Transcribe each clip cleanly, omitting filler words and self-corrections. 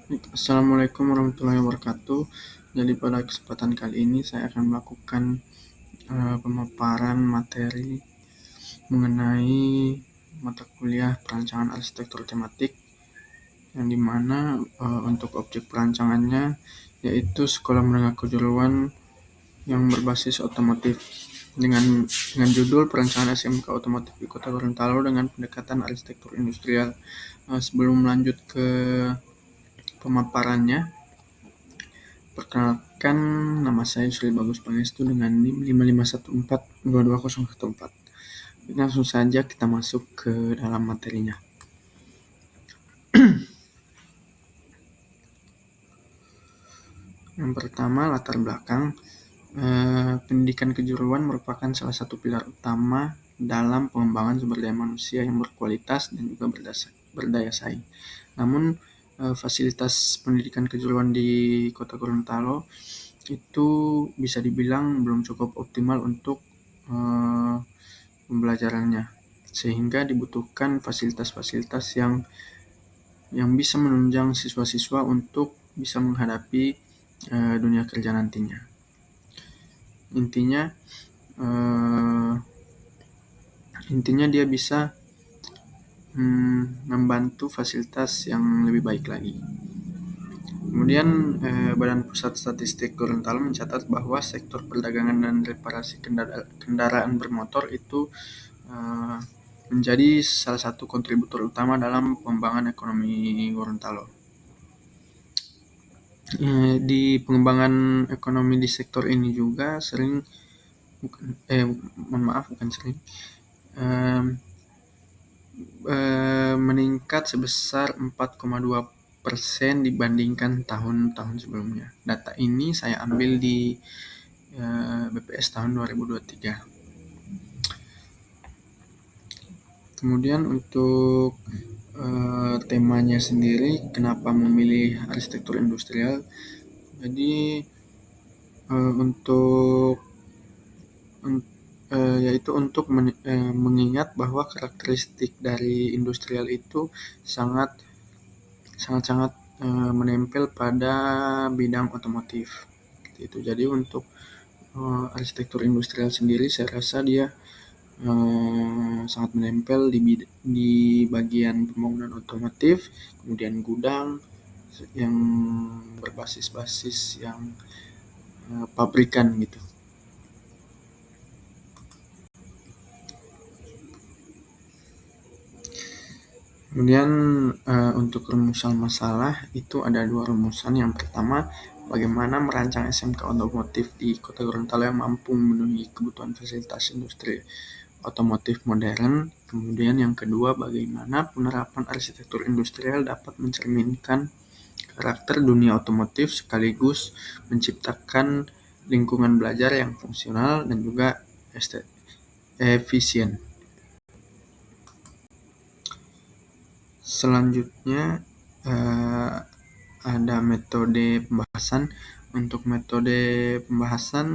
Assalamualaikum warahmatullahi wabarakatuh. Jadi pada kesempatan kali ini saya akan melakukan pemaparan materi mengenai mata kuliah perancangan arsitektur tematik, yang dimana untuk objek perancangannya yaitu sekolah menengah kejuruan yang berbasis otomotif dengan judul perancangan SMK otomotif di Kota Gorontalo dengan pendekatan arsitektur industrial. Sebelum lanjut ke pemaparannya, perkenalkan, nama saya Yusril Bagus Pangestu dengan NIM 5514222014. Langsung saja kita masuk ke dalam materinya. Yang pertama, latar belakang. Pendidikan kejuruan merupakan salah satu pilar utama dalam pengembangan sumber daya manusia yang berkualitas dan juga berdaya saing. Namun, fasilitas pendidikan kejuruan di Kota Gorontalo itu bisa dibilang belum cukup optimal untuk pembelajarannya, sehingga dibutuhkan fasilitas-fasilitas yang bisa menunjang siswa-siswa untuk bisa menghadapi dunia kerja nantinya. Intinya dia bisa membantu fasilitas yang lebih baik lagi. Kemudian Badan Pusat Statistik Gorontalo mencatat bahwa sektor perdagangan dan reparasi kendaraan bermotor itu menjadi salah satu kontributor utama dalam pengembangan ekonomi Gorontalo. Di pengembangan ekonomi di sektor ini juga meningkat sebesar 4,2% dibandingkan tahun-tahun sebelumnya. Data ini saya ambil di BPS tahun 2023. Kemudian untuk temanya sendiri, kenapa memilih arsitektur industrial? Jadi yaitu untuk mengingat bahwa karakteristik dari industrial itu sangat menempel pada bidang otomotif. Itu. Jadi untuk arsitektur industrial sendiri, saya rasa dia sangat menempel di bagian pembangunan otomotif, kemudian gudang yang berbasis yang pabrikan gitu. Kemudian untuk rumusan masalah itu ada 2 rumusan. Yang pertama, bagaimana merancang SMK otomotif di Kota Gorontalo yang mampu memenuhi kebutuhan fasilitas industri otomotif modern. Kemudian yang kedua, bagaimana penerapan arsitektur industrial dapat mencerminkan karakter dunia otomotif sekaligus menciptakan lingkungan belajar yang fungsional dan juga efisien. Selanjutnya ada metode pembahasan. Untuk metode pembahasan,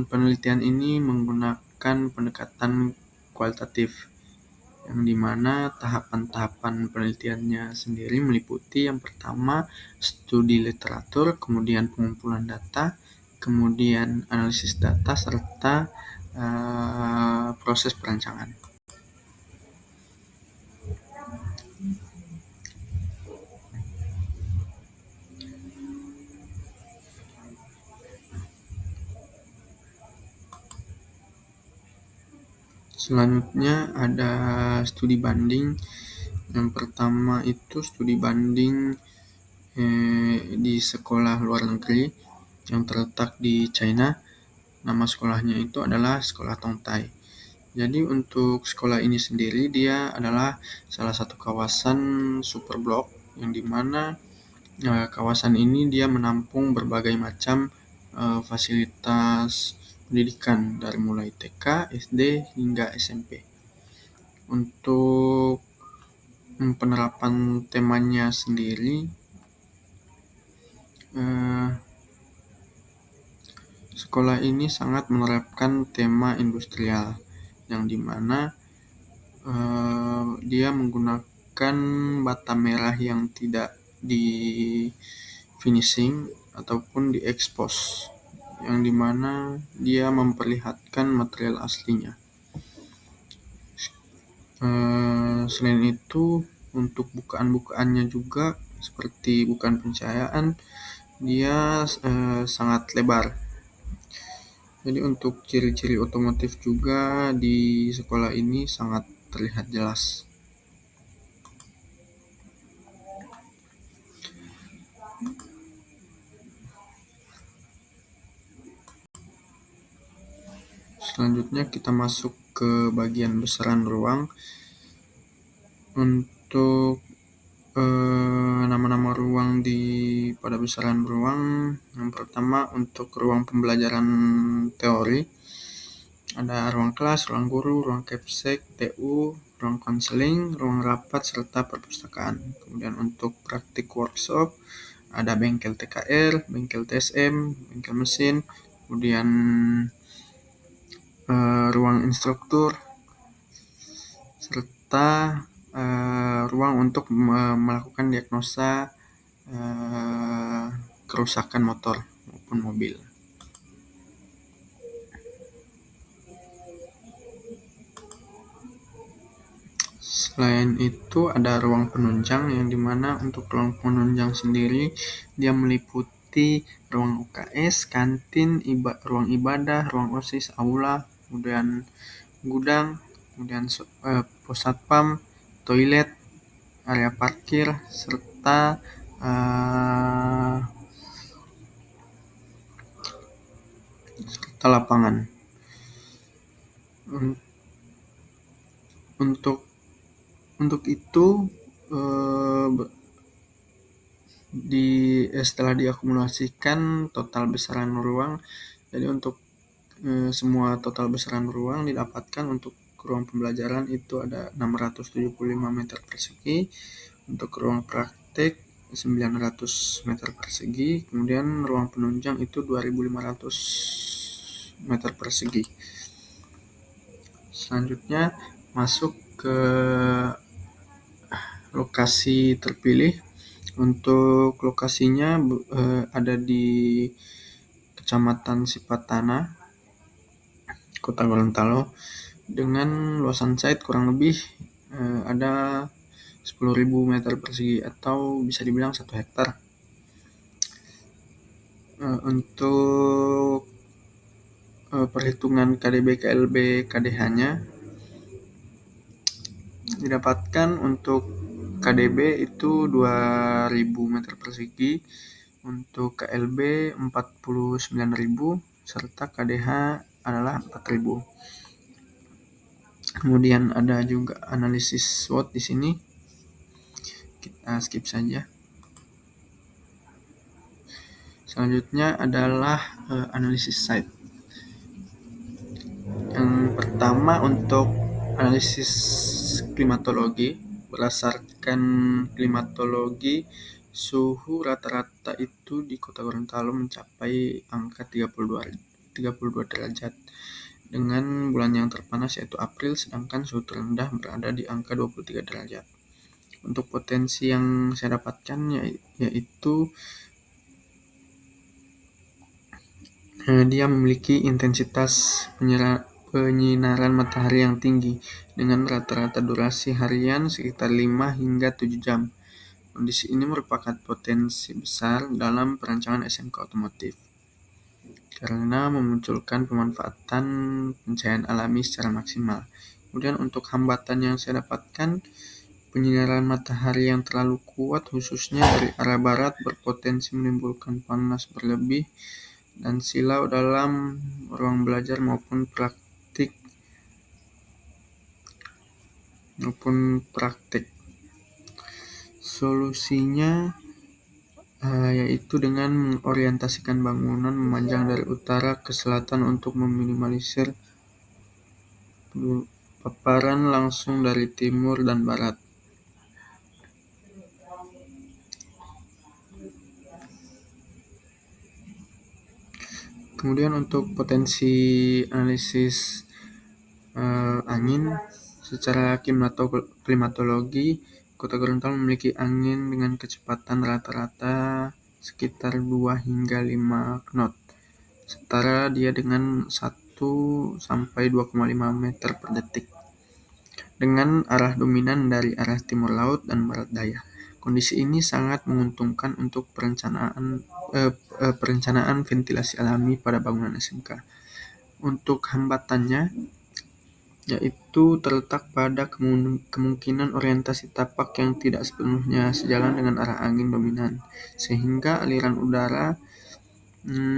penelitian ini menggunakan pendekatan kualitatif, yang dimana tahapan-tahapan penelitiannya sendiri meliputi yang pertama studi literatur, kemudian pengumpulan data, kemudian analisis data, serta proses perancangan. Selanjutnya ada studi banding. Yang pertama itu studi banding di sekolah luar negeri yang terletak di China. Nama sekolahnya itu adalah Sekolah Tongtai. Jadi untuk sekolah ini sendiri, dia adalah salah satu kawasan super blok, yang dimana kawasan ini dia menampung berbagai macam fasilitas pendidikan dari mulai TK, SD, hingga SMP. Untuk penerapan temanya sendiri, sekolah ini sangat menerapkan tema industrial, yang dimana dia menggunakan bata merah yang tidak di finishing ataupun di expose, yang dimana dia memperlihatkan material aslinya. Selain itu, untuk bukaan-bukaannya juga seperti bukaan pencahayaan, dia sangat lebar. Jadi untuk ciri-ciri otomotif juga di sekolah ini sangat terlihat jelas. Selanjutnya kita masuk ke bagian besaran ruang. Untuk nama-nama ruang pada besaran ruang, yang pertama untuk ruang pembelajaran teori, ada ruang kelas, ruang guru, ruang capsek, TU, ruang konseling, ruang rapat, serta perpustakaan. Kemudian untuk praktik workshop, ada bengkel TKR, bengkel TSM, bengkel mesin, kemudian ruang instruktur, serta ruang untuk melakukan diagnosa kerusakan motor maupun mobil. Selain itu ada ruang penunjang, yang dimana untuk ruang penunjang sendiri dia meliputi ruang UKS, kantin, ruang ibadah, ruang OSIS, aula, kemudian gudang, kemudian pos satpam, toilet, area parkir, serta lapangan. Untuk itu setelah diakumulasikan total besaran ruang, jadi untuk semua total besaran ruang didapatkan untuk ruang pembelajaran itu ada 675 meter persegi, untuk ruang praktek 900 meter persegi, kemudian ruang penunjang itu 2500 meter persegi. Selanjutnya masuk ke lokasi terpilih. Untuk lokasinya ada di Kecamatan Sipatana, Kota Gorontalo, dengan luasan site kurang lebih ada 10.000 meter persegi atau bisa dibilang 1 hektar. Untuk perhitungan KDB, KLB, KDH-nya didapatkan untuk KDB itu 2.000 meter persegi, untuk KLB 49.000, serta KDH adalah 4.000. Kemudian ada juga analisis SWOT di sini. Kita skip saja. Selanjutnya adalah analisis site. Yang pertama untuk analisis klimatologi, berdasarkan klimatologi suhu rata-rata itu di Kota Gorontalo mencapai angka 32 derajat dengan bulan yang terpanas yaitu April, sedangkan suhu terendah berada di angka 23 derajat. Untuk potensi yang saya dapatkan yaitu dia memiliki intensitas penyinaran matahari yang tinggi dengan rata-rata durasi harian sekitar 5 hingga 7 jam. Kondisi ini merupakan potensi besar dalam perancangan SMK otomotif karena memunculkan pemanfaatan pencahayaan alami secara maksimal. Kemudian untuk hambatan yang saya dapatkan, penyinaran matahari yang terlalu kuat khususnya dari arah barat berpotensi menimbulkan panas berlebih dan silau dalam ruang belajar maupun praktik. Solusinya yaitu dengan mengorientasikan bangunan memanjang dari utara ke selatan untuk meminimalisir paparan langsung dari timur dan barat. Kemudian untuk potensi analisis angin secara klimatologi Kota Gorontalo memiliki angin dengan kecepatan rata-rata sekitar 2 hingga 5 knot. Setara dia dengan 1 sampai 2,5 meter per detik. Dengan arah dominan dari arah timur laut dan barat daya. Kondisi ini sangat menguntungkan untuk perencanaan ventilasi alami pada bangunan SMK. Untuk hambatannya, yaitu terletak pada kemungkinan orientasi tapak yang tidak sepenuhnya sejalan dengan arah angin dominan, sehingga aliran udara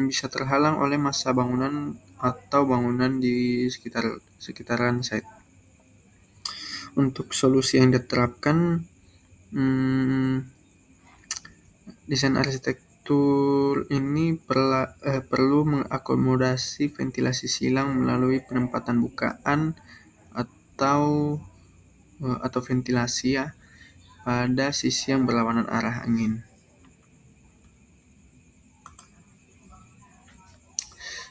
bisa terhalang oleh massa bangunan atau bangunan di sekitaran site. Untuk solusi yang diterapkan, desain arsitektur ini perlu mengakomodasi ventilasi silang melalui penempatan bukaan atau ventilasi pada sisi yang berlawanan arah angin.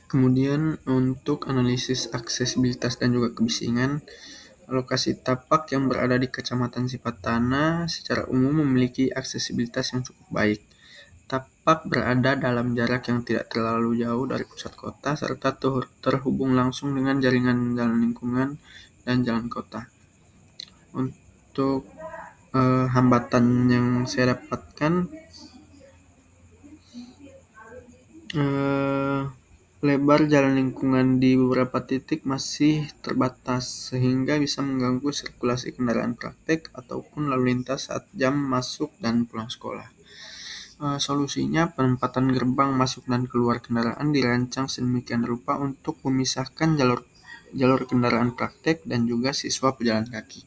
Kemudian untuk analisis aksesibilitas dan juga kebisingan, lokasi tapak yang berada di Kecamatan Sipatana secara umum memiliki aksesibilitas yang cukup baik. Tapak berada dalam jarak yang tidak terlalu jauh dari pusat kota serta terhubung langsung dengan jaringan jalan lingkungan dan jalan kota. Untuk hambatan yang saya dapatkan, lebar jalan lingkungan di beberapa titik masih terbatas sehingga bisa mengganggu sirkulasi kendaraan praktek ataupun lalu lintas saat jam masuk dan pulang sekolah. Solusinya, penempatan gerbang masuk dan keluar kendaraan dirancang sedemikian rupa untuk memisahkan jalur kendaraan praktek dan juga siswa pejalan kaki.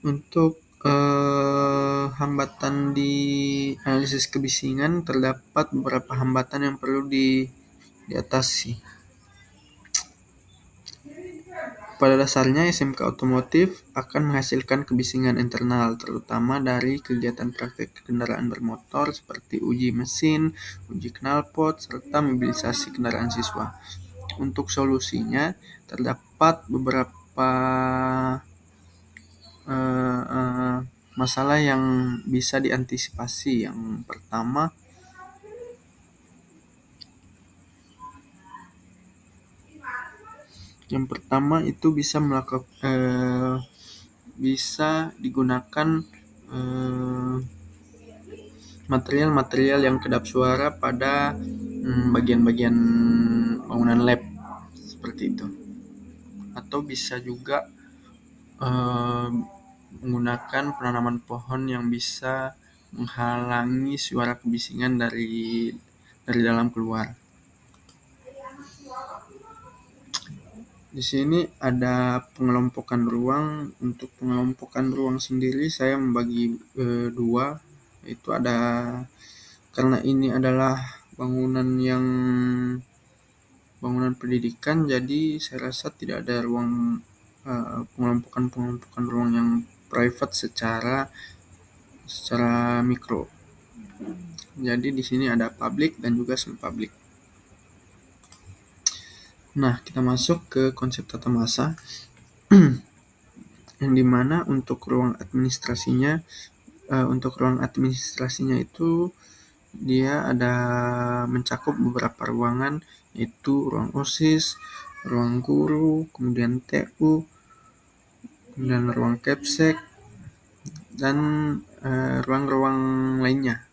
Untuk hambatan di analisis kebisingan, terdapat beberapa hambatan yang perlu diatasi. Pada dasarnya, SMK otomotif akan menghasilkan kebisingan internal, terutama dari kegiatan praktek kendaraan bermotor seperti uji mesin, uji knalpot, serta mobilisasi kendaraan siswa. Untuk solusinya, terdapat beberapa masalah yang bisa diantisipasi. Yang pertama itu bisa digunakan material-material yang kedap suara pada bagian-bagian bangunan lab seperti itu. Atau bisa juga menggunakan penanaman pohon yang bisa menghalangi suara kebisingan dari dalam keluar. Di sini ada pengelompokan ruang. Untuk pengelompokan ruang sendiri saya membagi 2, yaitu ada, karena ini adalah bangunan pendidikan, jadi saya rasa tidak ada ruang pengelompokan ruang yang private secara mikro. Jadi di sini ada public dan juga semi-public. Nah, kita masuk ke konsep tata masa yang dimana untuk ruang administrasinya itu dia ada mencakup beberapa ruangan, yaitu ruang OSIS, ruang guru, kemudian TU, kemudian ruang Kepsek, dan ruang-ruang lainnya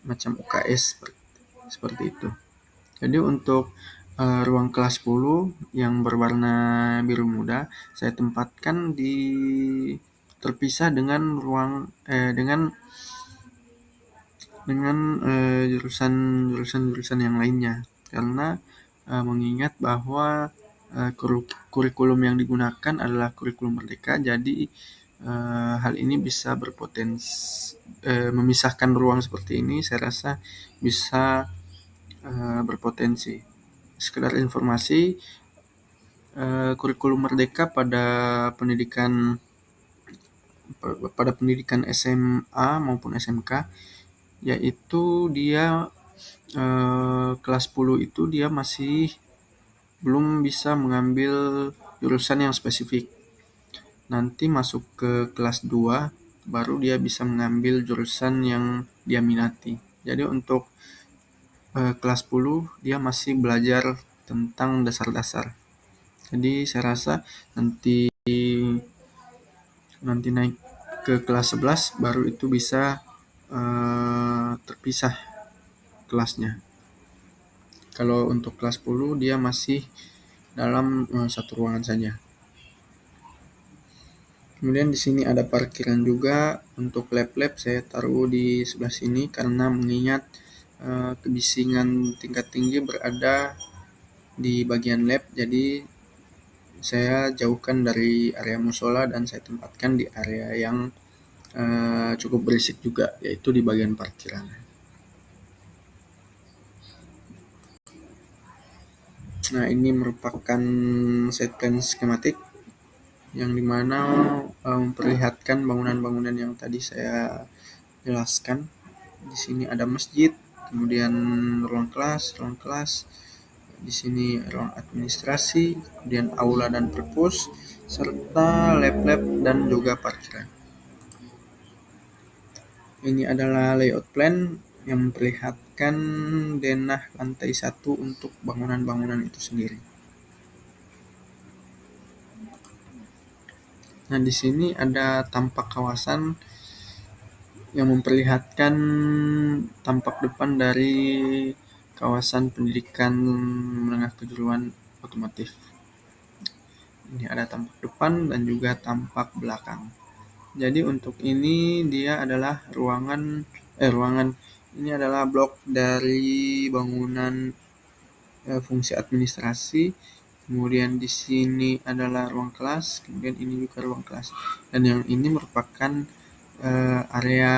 macam UKS seperti itu. Jadi untuk ruang kelas 10 yang berwarna biru muda saya tempatkan terpisah dengan jurusan yang lainnya, karena mengingat bahwa kurikulum yang digunakan adalah kurikulum merdeka, jadi hal ini bisa berpotensi memisahkan ruang seperti ini, saya rasa bisa berpotensi. Sekedar informasi, kurikulum merdeka pada pendidikan SMA maupun SMK, yaitu dia kelas 10 itu dia masih belum bisa mengambil jurusan yang spesifik. nanti masuk ke kelas 2 baru dia bisa mengambil jurusan yang dia minati. Jadi untuk kelas 10 dia masih belajar tentang dasar-dasar. Jadi saya rasa nanti naik ke kelas 11 baru itu bisa terpisah kelasnya. Kalau untuk kelas 10 dia masih dalam satu ruangan saja. Kemudian di sini ada parkiran juga. Untuk lab-lab saya taruh di sebelah sini karena mengingat kebisingan tingkat tinggi berada di bagian lab, jadi saya jauhkan dari area musola dan saya tempatkan di area yang cukup berisik juga, yaitu di bagian parkiran. Nah, ini merupakan set plan skematik yang dimana memperlihatkan bangunan-bangunan yang tadi saya jelaskan. Di sini ada masjid, kemudian ruang kelas, di sini ruang administrasi, kemudian aula dan perpus, serta lab-lab dan juga parkiran. Ini adalah layout plan yang memperlihatkan denah lantai 1 untuk bangunan-bangunan itu sendiri. Nah, di sini ada tampak kawasan yang memperlihatkan tampak depan dari kawasan pendidikan menengah kejuruan otomotif. Ini ada tampak depan dan juga tampak belakang. Jadi untuk ini dia adalah ruangan ini adalah blok dari bangunan fungsi administrasi. Kemudian di sini adalah ruang kelas, kemudian ini juga ruang kelas. Dan yang ini merupakan area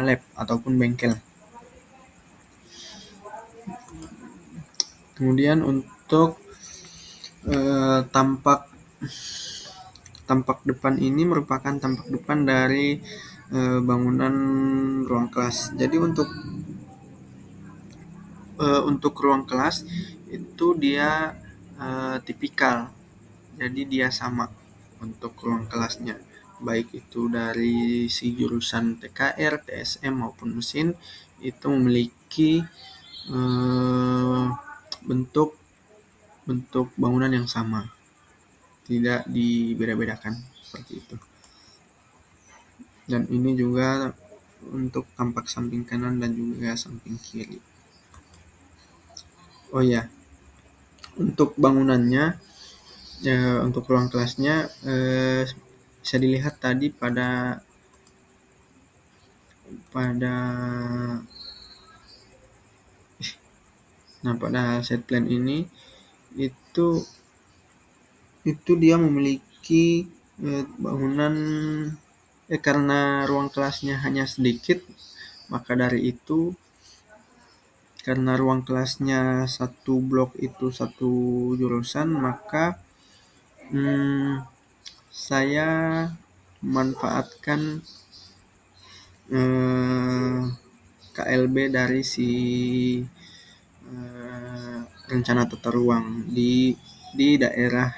lab ataupun bengkel. Kemudian untuk tampak depan ini merupakan tampak depan dari bangunan ruang kelas. Jadi untuk ruang kelas itu dia tipikal. Jadi dia sama untuk ruang kelasnya. Baik itu dari si jurusan TKR, TSM maupun mesin itu memiliki bentuk bangunan yang sama. Tidak dibeda-bedakan seperti itu. Dan ini juga untuk tampak samping kanan dan juga samping kiri. Oh ya, untuk bangunannya, untuk ruang kelasnya bisa dilihat tadi pada set plan ini itu dia memiliki bangunan karena ruang kelasnya hanya sedikit, maka dari itu karena ruang kelasnya satu blok itu satu jurusan, maka saya memanfaatkan KLB dari si rencana tata ruang di daerah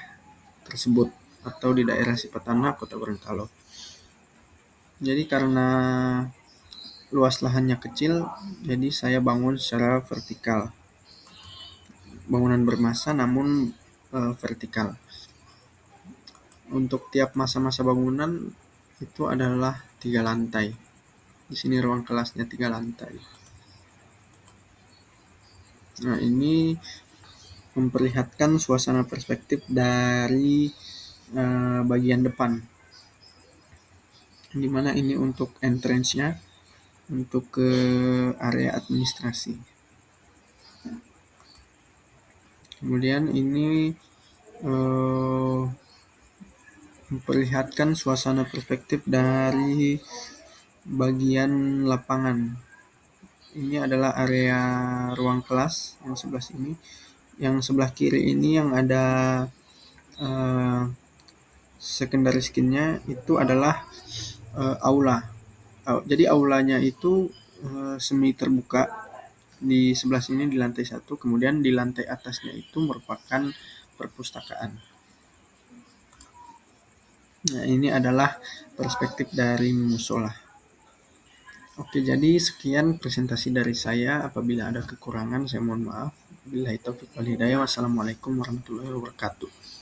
tersebut atau di daerah Sipatana, Kota Gorontalo. Jadi karena luas lahannya kecil, jadi saya bangun secara vertikal. Bangunan bermasa namun vertikal. Untuk tiap masa-masa bangunan itu adalah 3 lantai. Di sini ruang kelasnya 3 lantai. Nah, ini memperlihatkan suasana perspektif dari bagian depan. Di mana ini untuk entrance-nya, untuk ke area administrasi. Kemudian ini memperlihatkan suasana perspektif dari bagian lapangan. Ini adalah area ruang kelas yang sebelah sini. Yang sebelah kiri ini yang ada secondary skin-nya itu adalah aula. Jadi aulanya itu semi terbuka. Di sebelah sini di lantai 1, kemudian di lantai atasnya itu merupakan perpustakaan. Nah, ini adalah perspektif dari musola. Oke, jadi sekian presentasi dari saya. Apabila ada kekurangan, saya mohon maaf. Billahi taufiq wal hidayah. Wassalamualaikum warahmatullahi wabarakatuh.